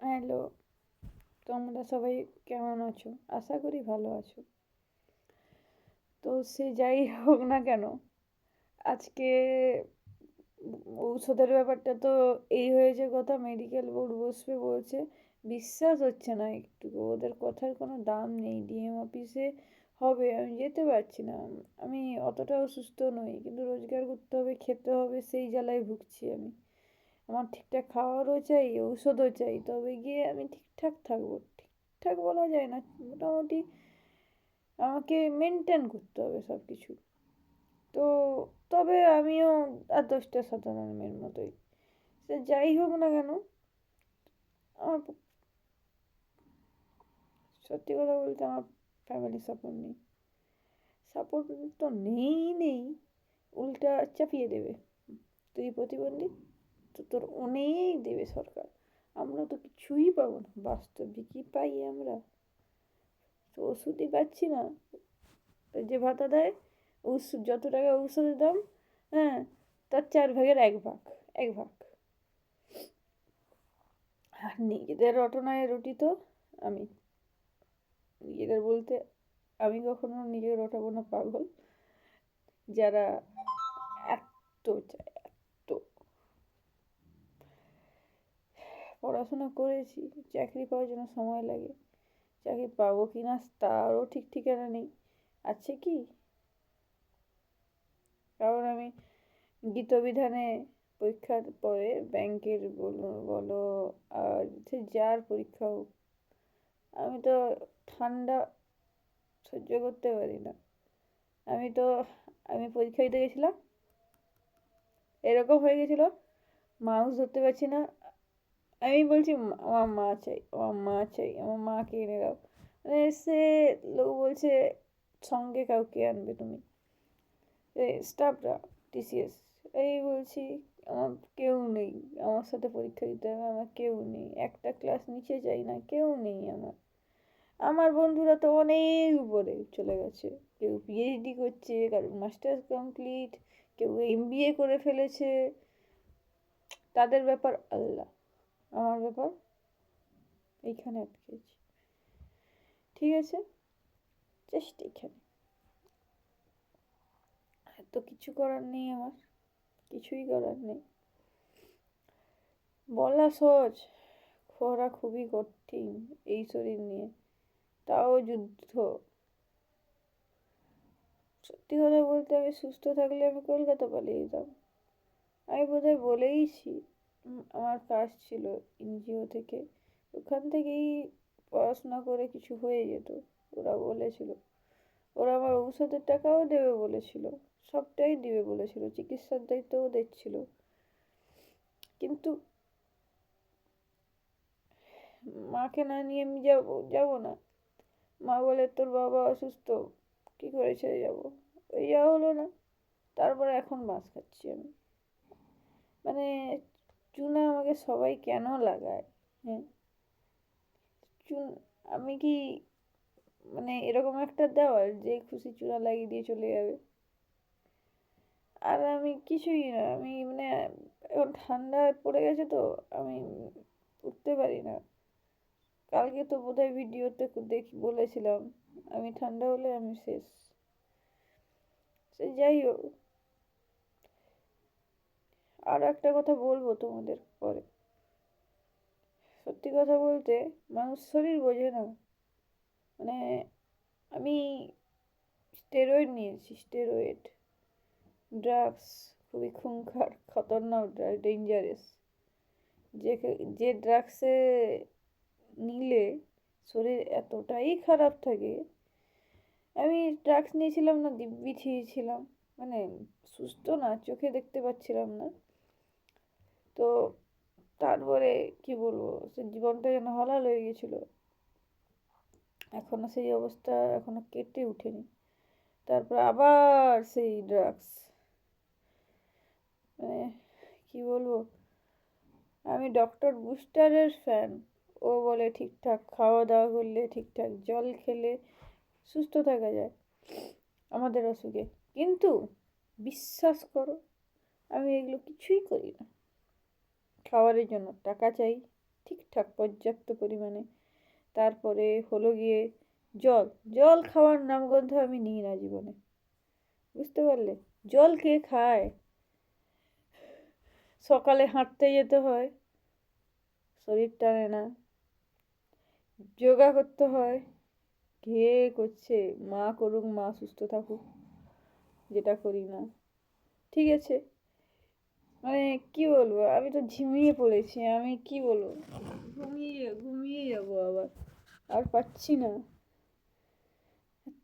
Hello, তোমরা সবাই কেমন আছো? আশা করি ভালো আছো। তো সে যাই হোক না কেন, আজকে ঔষধের ব্যাপারটা তো এই হয়েছে কথা, মেডিকেল বোর্ড বসবে বলছে। বিশ্বাস হচ্ছে না একটু, ওদের কথার কোনো দাম নেই। ডিএম অফিসে হবে, আমি যেতে পারছি না। আমি অতটাও সুস্থ নই, কিন্তু রোজগার করতে হবে, খেতে হবে, সেই জ্বালায় ভুগছি আমি। আমার ঠিকঠাক খাওয়ারও চাই, ঔষধও চাই, তবে গিয়ে আমি ঠিকঠাক থাকবো। ঠিকঠাক বলা যায় না, মোটামুটি আমাকে মেনটেন করতে হবে সব কিছু। তো তবে আমিও আর 10টা সাধারণ মেয়ের মতোই। সে যাই হোক না কেন, আমার সত্যি কথা বলতে আমার ফ্যামিলি সাপোর্ট নেই। সাপোর্ট তো নেই, উল্টা চাপিয়ে দেবে। তুই প্রতিবন্ধী, তো তোর অনেক দেবে সরকার। আমরা তো কিছুই পাবো না, বাস্তবে কি পাই আমরা? তো ওষুধই পাচ্ছি না। তো যে ভাতা দেয়, ওষুধ যত টাকা ঔষধের দাম, হ্যাঁ, তার 4 ভাগের 1 ভাগ, 1 ভাগ। আর নিজেদের রটনায় রুটি তো আমি, নিজেদের বলতে আমি কখনো নিজে রটাবো না, পাগল যারা এত চায়, এত পড়াশোনা করেছি, চাকরি পাওয়ার জন্য সময় লাগে। চাকরি পাবো কি না তারও ঠিক ঠিকানা নেই। আছে কি? কারণ আমি গীতবিধানে পরীক্ষার পরে ব্যাংকের বলো বলো, আর সে যার পরীক্ষা হোক, আমি তো ঠান্ডা সহ্য করতে পারি না। আমি তো আমি পরীক্ষা দিতে গেছিলাম, এরকম হয়ে গেছিলো, মাউস ধরতে পারছি না। আমি বলছি আমার মা চাই, আমার মা চাই, আমার মাকে এনে দাও। মানে সে লোক বলছে সঙ্গে কাউকে আনবে তুমি, স্টাফরা, টিসিএস। এই বলছি আমার কেউ নেই, আমার সাথে পরীক্ষা দিতে হবে, আমার কেউ নেই, একটা ক্লাস নিচে যাই না, কেউ নেই আমার। আমার বন্ধুরা তো অনেক উপরে চলে গেছে, কেউ পিএইচডি করছে, কারোর মাস্টার্স কমপ্লিট, কেউ এমবিএ করে ফেলেছে। তাদের ব্যাপার আল্লাহ, আমার ব্যাপার এইখানে আটকেছি। ঠিক আছে, জাস্ট এইখানে। তো কিছু করার নেই আমার, কিছুই করার নেই। বলা সহজ, করা খুবই কঠিন এই শরীর নিয়ে, তাও যুদ্ধ। সত্যি কথা বলতে আমি সুস্থ থাকলে আমি কলকাতা পালিয়ে যেতাম। আমি বোধহয় বলেইছি, আমার কাজ ছিল এনজিও থেকে, ওখান থেকেই পড়াশোনা করে কিছু হয়ে যেত। ওরা বলেছিল, ওরা আমার ঔষধের টাকাও দেবে বলেছিল, সবটাই দিবে বলেছিল, চিকিৎসার দায়িত্বও দিচ্ছিল। কিন্তু মাকে না নিয়ে আমি যাবো না। মা বলে তোর বাবা অসুস্থ, কি করে ছেড়ে যাবো? ওই যাওয়া হলো না। তারপরে এখন বাঁশ খাচ্ছি আমি। মানে চুনা আমাকে সবাই কেন লাগায়? হ্যাঁ, চুন, আমি কি মানে এরকম একটা দেওয়াল যে খুশি চুনা লাগিয়ে দিয়ে চলে যাবে? আর আমি কিছুই না, আমি মানে এখন ঠান্ডায় পড়ে গেছে তো, আমি উঠতে পারি না। কালকে তো বোধহয় ভিডিওতে দেখি বলেছিলাম, আমি ঠান্ডা হলে আমি শেষ। সে যাই হোক, আর একটা কথা বলবো তোমাদের পরে। সত্যি কথা বলতে, মানুষ শরীর বোঝে না। মানে আমি স্টেরয়েড নিয়েছি, স্টেরয়েড ড্রাগস, খুবই খুঙ্খার খতরনাক ড্রাগ, ডেঞ্জারাস। যে যে ড্রাগসে নিলে শরীর এতটাই খারাপ থাকে। আমি ড্রাগস নিয়েছিলাম না, দিব্যি ছিঁড়েছিলাম, মানে সুস্থ না, চোখে দেখতে পাচ্ছিলাম না। তো তারপরে কি বলবো, সে জীবনটা যেন হলাল হয়ে গেছিলো। এখনো সেই অবস্থা, এখনো কেটে উঠেনি। তারপর আবার সেই ড্রাগস, মানে কি বলবো, আমি ডক্টর বুস্টারের ফ্যান। ও বলে ঠিকঠাক খাওয়া দাওয়া করলে, ঠিকঠাক জল খেলে সুস্থ থাকা যায় আমাদের অসুখে। কিন্তু বিশ্বাস করো, আমি এগুলো কিছুই করি না। খাবারের জন্য টাকা চাই, ঠিকঠাক পর্যাপ্ত পরিমাণে। তারপরে হলো গিয়ে জল, জল খাওয়ার নামগন্ধ আমি নিই না জীবনে, বুঝতে পারলে? জল কে খায়? সকালে হাঁটতে যেতে হয়, শরীর টানে না, যোগা করতে হয়, কে করছে? মা করুক, মা সুস্থ থাকুক, যেটা করি না। ঠিক আছে, মানে কি বলবো, আমি তো ঝিমিয়ে পড়েছি, আমি কি বলবো, ঘুমিয়ে ঘুমিয়ে যাবো আবার, আর পাচ্ছি না।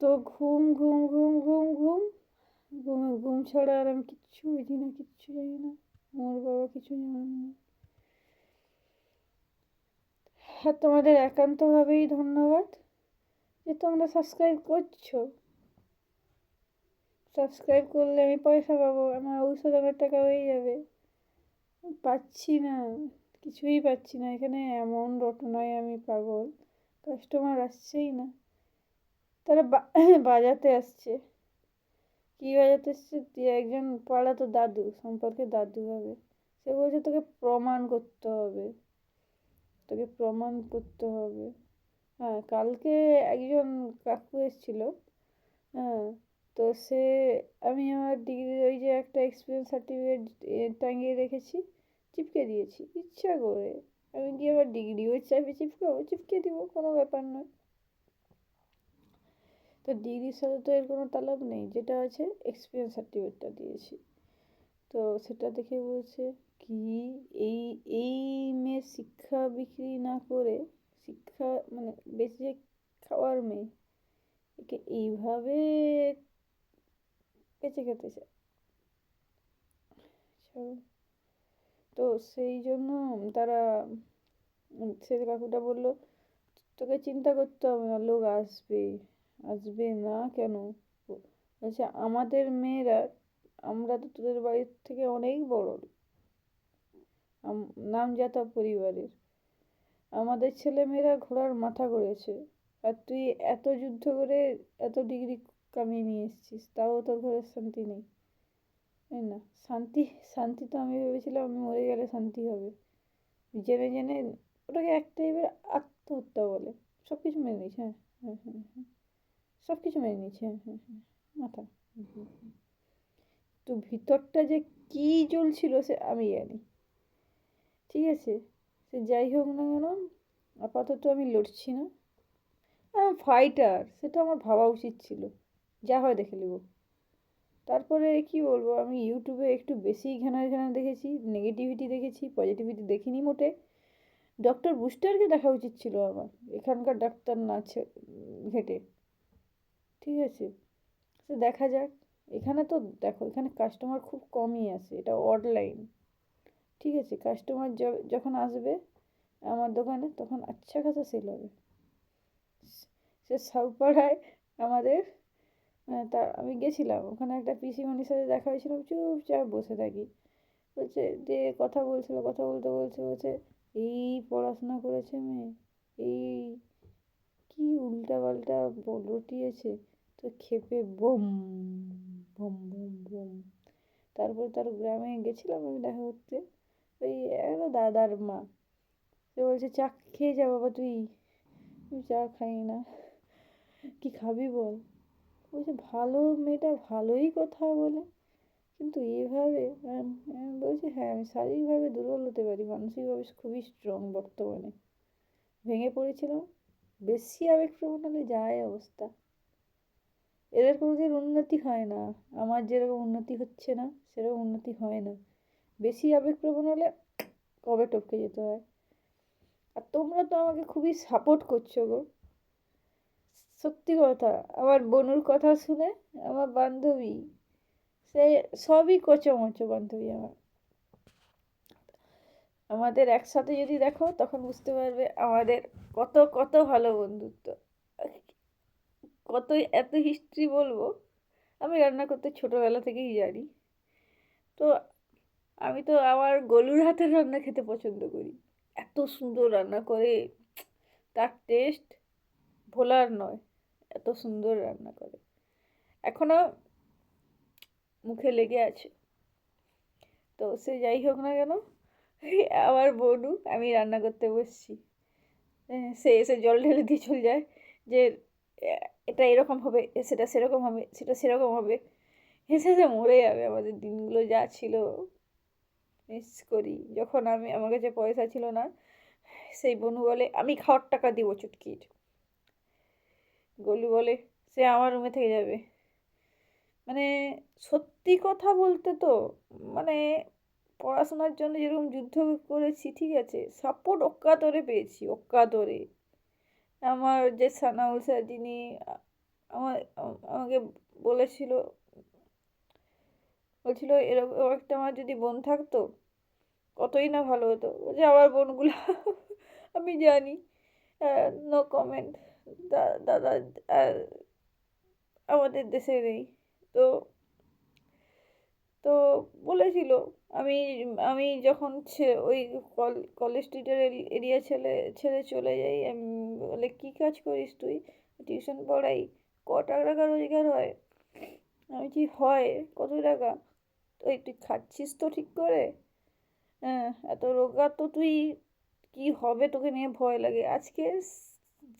তো ঘুম ঘুম ঘুম ঘুম ঘুম ঘুম ছাড়া আর আমি কিচ্ছু বুঝি না, কিচ্ছু জানি না, আমার বাবা কিছু জানে না। আর তোমাদের একান্তভাবেই ধন্যবাদ যে তোমরা সাবস্ক্রাইব করছো। সাবস্ক্রাইব করলে আমি পয়সা পাবো, আমার ঔষধের টাকা হয়ে যাবে। পাচ্ছি না, কিছুই পাচ্ছি না, এখানে এমন রটনায় আমি পাগল, কাস্টমার আসছেই না। তারা বাজাতে আসছে, কী বাজাতে আসছে, একজন পাড়া তো দাদু, সম্পর্কে দাদু হবে, সে বলছে তোকে প্রমাণ করতে হবে, তোকে প্রমাণ করতে হবে। হ্যাঁ, কালকে একজন কাকু এসেছিল। হ্যাঁ, তো সে, আমি আমার ডিগ্রির ওই যে একটা এক্সপিরিয়েন্স সার্টিফিকেট টাঙিয়ে রেখেছি, চিপকে দিয়েছি ইচ্ছা করে। আমি কি আমার ডিগ্রিও চিপকাবো? চিপকে দিব, কোনো ব্যাপার নয়। তো ডিগ্রির সাথে তো এর কোনো তালাব নেই, যেটা আছে এক্সপিরিয়েন্স সার্টিফিকেটটা দিয়েছি। তো সেটা দেখে বলছে কি, এই এই মেয়ে শিক্ষা বিক্রি না করে, শিক্ষা মানে বেঁচে খাওয়ার মেয়ে, একে এইভাবে বেঁচে খেতে চায়। তো সেই জন্য তারা, সে কাকুটা বললো তোকে চিন্তা করতে হবে না, লোক আসবে। আসবে না কেন? বলছে আমাদের মেয়েরা, আমরা তো তোদের বাড়ির থেকে অনেক বড়, নামজাদা পরিবারের, আমাদের ছেলেমেয়েরা ঘোড়ার মাথা করেছে, আর তুই এত যুদ্ধ করে এত ডিগ্রি কামিয়ে নিয়ে এসেছিস, তাও তোর ঘরের শান্তি নেই, তাই না? শান্তি, শান্তি তো আমি ভেবেছিলাম আমি মরে গেলে শান্তি হবে, জেনে জেনে। ওটাকে এক টাইপের আত্মহত্যা বলে। সব কিছু মেনে নিয়েছে, হ্যাঁ হ্যাঁ হ্যাঁ হ্যাঁ, সব কিছু মেনে নিয়েছে, হ্যাঁ হ্যাঁ হ্যাঁ, মাথা। তো ভিতরটা যে কী জ্বলছিল সে আমি জানি। ঠিক আছে, সে যাই হোক না কেন, আপাতত আমি লড়ছি না, আমি ফাইটার, সেটা আমার ভাবা উচিত ছিল, যা হয় দেখে নেব। তারপরে কি বলবো, আমি ইউটিউবে একটু বেশি ঘেনা ঘেনা দেখেছি, নেগেটিভিটি দেখেছি, পজিটিভিটি দেখিনি মোটে। ডক্টর বুস্টারকে দেখা উচিত ছিল আমার, এখানকার ডাক্তার না ঘেটে। ঠিক আছে, সে দেখা যাক। এখানে তো দেখো, এখানে কাস্টমার খুব কমই আসে, এটা অড লাইন। ঠিক আছে, কাস্টমার যখন আসবে আমার দোকানে, তখন আচ্ছা খাসা সেল হবে। সে সাউপাড়ায় আমাদের, তা আমি গেছিলাম ওখানে, একটা পিসিমণির সাথে দেখা হয়েছিল, চুপচাপ বসে থাকি। বলছে যে কথা বলছিল, কথা বলতে বলছে বলছে এই পড়াশোনা করেছে মেয়ে, এই কি উল্টা পাল্টা রটিয়েছে, তো খেপে বোম বোম বোম বোম। তারপর তার গ্রামে গেছিলাম আমি দেখা করতে, ওই একটা দাদার মা, সে বলছে চা খেয়ে যা বাবা তুই। আমি চা খাই না। কি খাবি বল? বলছে ভালো, মেয়েটা ভালোই কথা বলে, কিন্তু এভাবে বলছে হ্যাঁ আমি শারীরিকভাবে দুর্বল হতে পারি, মানসিকভাবে খুবই স্ট্রং বর্তমানে, ভেঙে পড়েছিলাম, বেশি আবেগপ্রবণ হলে যায় অবস্থা। এদের কোনোদিন উন্নতি হয় না, আমার যেরকম উন্নতি হচ্ছে না সেরকম উন্নতি হয় না, বেশি আবেগপ্রবণ হলে কবে টপকে যেতে হয়। আর তোমরা তো আমাকে খুবই সাপোর্ট করছো গো, সত্যি কথা। আমার বনুর কথা শুনে আমার বান্ধবী, সে সবই কচমচো বান্ধবী আমার, আমাদের একসাথে যদি দেখো তখন বুঝতে পারবে আমাদের কত কত ভালো বন্ধুত্ব, কত এত হিস্ট্রি বলবো। আমি রান্না করতে ছোটোবেলা থেকেই জানি। তো আমি তো আমার গলুর হাতের রান্না খেতে পছন্দ করি, এত সুন্দর রান্না করে, তার টেস্ট ভোলার নয়, এত সুন্দর রান্না করে, এখনও মুখে লেগে আছে। তো সে যাই হোক না কেন, আমার বোনু, আমি রান্না করতে বসছি, সে এসে জল ঢেলে দিয়ে চলে যায় যে এটা এরকম হবে, সেটা সেরকম হবে, সেটা সেরকম হবে। হেসে হেসে মরে যাবে। আমাদের দিনগুলো যা ছিল মিস করি। যখন আমার কাছে পয়সা ছিল না, সেই বনু বলে আমি খাওয়ার টাকা দিব চুটকির। গলু বলে সে আমার রুমে থেকে যাবে। মানে সত্যি কথা বলতে তো, মানে পড়াশোনার জন্য যেরকম যুদ্ধ করেছি, ঠিক আছে, সাপোর্ট অক্কাতরে পেয়েছি, অক্কাতরে। আমার যে সানাউল স্যার, যিনি আমাকে বলেছিল, বলছিল এরকম একটা আমার যদি বোন থাকতো কতই না ভালো হতো। যে আমার বোনগুলো আমি জানি, নো কমেন্ট। দাদা আর আমাদের দেশে নেই। তো তো বলেছিল, আমি আমি যখন ওই কলেজ স্ট্রিটের এরিয়া ছেড়ে চলে যাই, আমি বলে কী কাজ করিস তুই? টিউশন পড়াই। ক টাকা রোজগার হয়? আমি কি হয়, কত টাকা? ওই তুই খাচ্ছিস তো ঠিক করে? হ্যাঁ, এত রোগা তো তুই, কি হবে তোকে নিয়ে ভয় লাগে। আজকে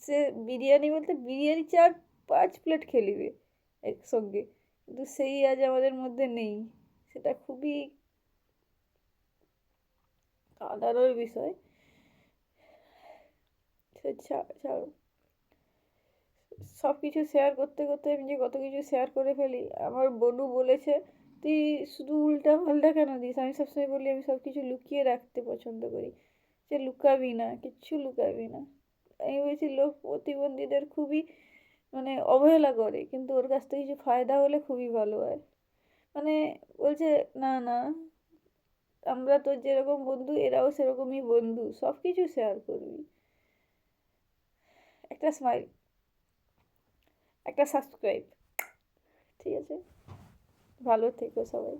সে বিরিয়ানি বলতে বিরিয়ানি 4-5 প্লেট খেলিবে একসঙ্গে, কিন্তু সেই আজ আমাদের মধ্যে নেই। সেটা খুবই কাঁদানোর বিষয়। সে ছাড়ো। সব কিছু শেয়ার করতে করতে আমি যে কত কিছু শেয়ার করে ফেলি। আমার বনু বলেছে তুই শুধু উল্টা পাল্টা কেন দিস? আমি সবসময় বলি আমি সব কিছু লুকিয়ে রাখতে পছন্দ করি। সে লুকাবি না, কিচ্ছু লুকাবি না। আমি বলছি লোক প্রতিবন্ধীদের খুবই মানে অবহেলা করে, কিন্তু ওর কাছ থেকে কিছু ফায়দা হলে খুবই ভালো হয়। মানে বলছে না না, আমরা তো যেরকম বন্ধু এরাও সেরকমই বন্ধু, সব কিছু শেয়ার করবি। একটা স্মাইল, একটা সাবস্ক্রাইব, ঠিক আছে? ভালো থেকো সবাই।